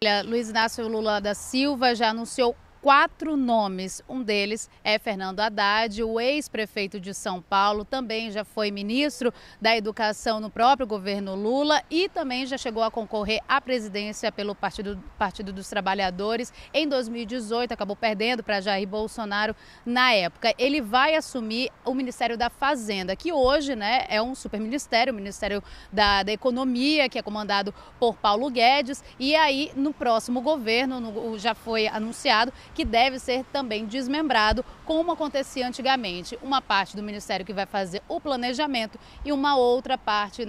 Olha, Luiz Inácio Lula da Silva já anunciou 4 nomes. Um deles é Fernando Haddad, o ex-prefeito de São Paulo, também já foi ministro da Educação no próprio governo Lula e também já chegou a concorrer à presidência pelo Partido dos Trabalhadores. Em 2018, acabou perdendo para Jair Bolsonaro na época. Ele vai assumir o Ministério da Fazenda, que hoje, é um superministério, o Ministério da Economia, que é comandado por Paulo Guedes. E aí, no próximo governo, já foi anunciado que deve ser também desmembrado, como acontecia antigamente. Uma parte do ministério que vai fazer o planejamento e uma outra parte,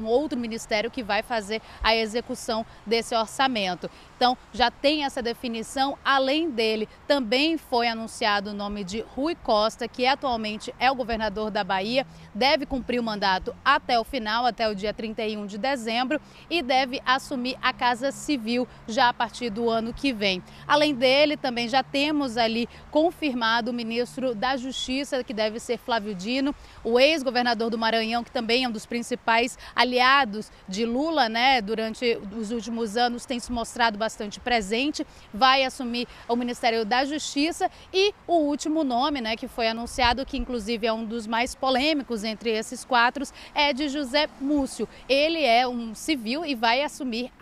um outro ministério que vai fazer a execução desse orçamento. Então, já tem essa definição. Além dele, também foi anunciado o nome de Rui Costa, que atualmente é o governador da Bahia, deve cumprir o mandato até o final, até o dia 31 de dezembro, e deve assumir a Casa Civil já a partir do ano que vem. Além dele, também já temos ali confirmado o ministro da Justiça, que deve ser Flávio Dino, o ex-governador do Maranhão, que também é um dos principais aliados de Lula, durante os últimos anos tem se mostrado bastante presente, vai assumir o Ministério da Justiça. E o último nome, que foi anunciado, que inclusive é um dos mais polêmicos entre esses 4, é de José Múcio. Ele é um civil e vai assumir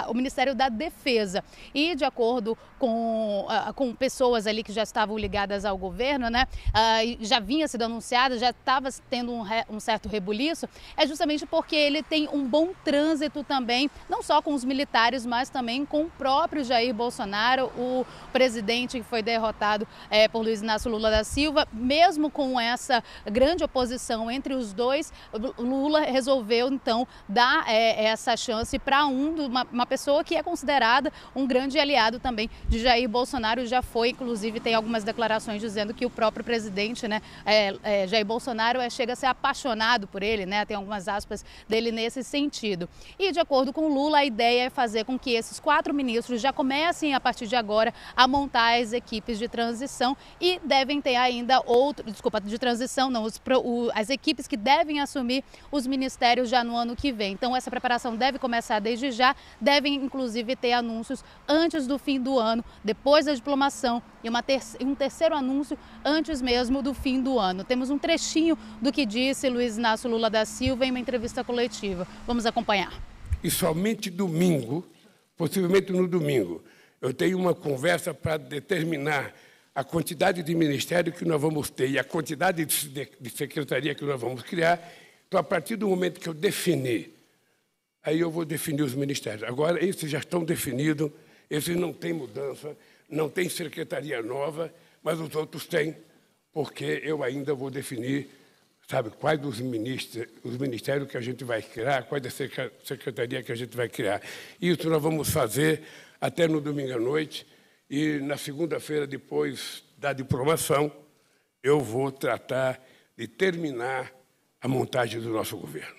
o Ministério da Defesa. E de acordo com pessoas ali que já estavam ligadas ao governo, já vinha sido anunciada, já estava tendo um certo rebuliço, é justamente porque ele tem um bom trânsito também, não só com os militares, mas também com o próprio Jair Bolsonaro, o presidente que foi derrotado por Luiz Inácio Lula da Silva. Mesmo com essa grande oposição entre os dois, Lula resolveu então dar essa chance para uma pessoa que é considerada um grande aliado também de Jair Bolsonaro. Já foi, inclusive, tem algumas declarações dizendo que o próprio presidente, Jair Bolsonaro, chega a ser apaixonado por ele, tem algumas aspas dele nesse sentido. E de acordo com Lula, a ideia é fazer com que esses 4 ministros já comecem a partir de agora a montar as equipes de transição e devem ter ainda de transição não, as equipes que devem assumir os ministérios já no ano que vem. Então essa preparação deve começar desde já, devem inclusive ter anúncios antes do fim do ano, depois da diplomação, e um terceiro anúncio antes mesmo do fim do ano. Temos um trechinho do que disse Luiz Inácio Lula da Silva em uma entrevista coletiva. Vamos acompanhar. E somente domingo, possivelmente no domingo, eu tenho uma conversa para determinar a quantidade de ministério que nós vamos ter e a quantidade de secretaria que nós vamos criar. Então, a partir do momento que eu definir, aí eu vou definir os ministérios. Agora, esses já estão definidos, esses não têm mudança, não tem secretaria nova, mas os outros têm, porque eu ainda vou definir, quais os ministérios que a gente vai criar, quais a secretaria que a gente vai criar. Isso nós vamos fazer até no domingo à noite, e na segunda-feira, depois da diplomação, eu vou tratar de terminar a montagem do nosso governo.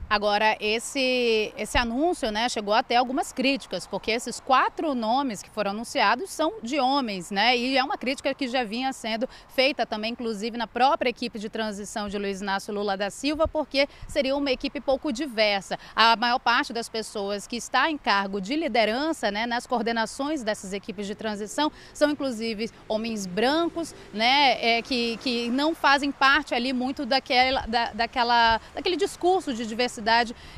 Agora, esse anúncio chegou até algumas críticas, porque esses 4 nomes que foram anunciados são de homens, e é uma crítica que já vinha sendo feita também, inclusive, na própria equipe de transição de Luiz Inácio Lula da Silva, porque seria uma equipe pouco diversa. A maior parte das pessoas que está em cargo de liderança, nas coordenações dessas equipes de transição, são, inclusive, homens brancos, que não fazem parte ali muito daquele discurso de diversidade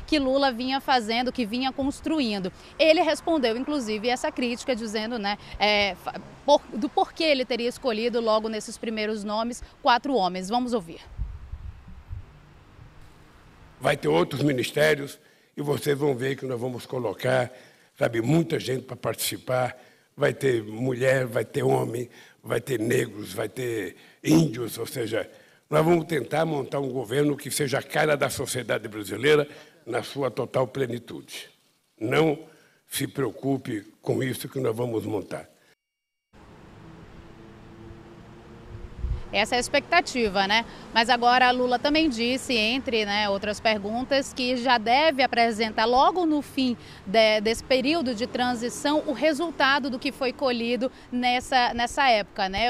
que Lula vinha fazendo, que vinha construindo. Ele respondeu, inclusive, essa crítica, dizendo do porquê ele teria escolhido logo nesses primeiros nomes 4 homens. Vamos ouvir. Vai ter outros ministérios e vocês vão ver que nós vamos colocar, muita gente para participar. Vai ter mulher, vai ter homem, vai ter negros, vai ter índios, ou seja, nós vamos tentar montar um governo que seja a cara da sociedade brasileira na sua total plenitude. Não se preocupe com isso que nós vamos montar. Essa é a expectativa, né? Mas agora Lula também disse, entre outras perguntas, que já deve apresentar logo no fim desse período de transição o resultado do que foi colhido nessa época, né?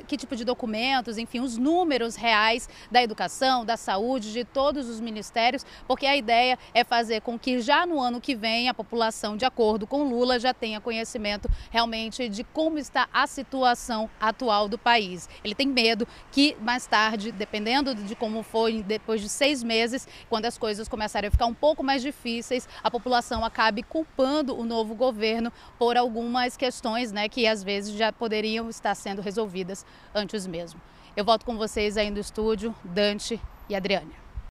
Que tipo de documentos, enfim, os números reais da educação, da saúde, de todos os ministérios, porque a ideia é fazer com que já no ano que vem a população, de acordo com Lula, já tenha conhecimento realmente de como está a situação atual do país. Ele tem medo que mais tarde, dependendo de como foi, depois de 6 meses, quando as coisas começarem a ficar um pouco mais difíceis, a população acabe culpando o novo governo por algumas questões, que às vezes já poderiam estar sendo resolvidas antes mesmo. Eu volto com vocês aí no estúdio, Dante e Adriane.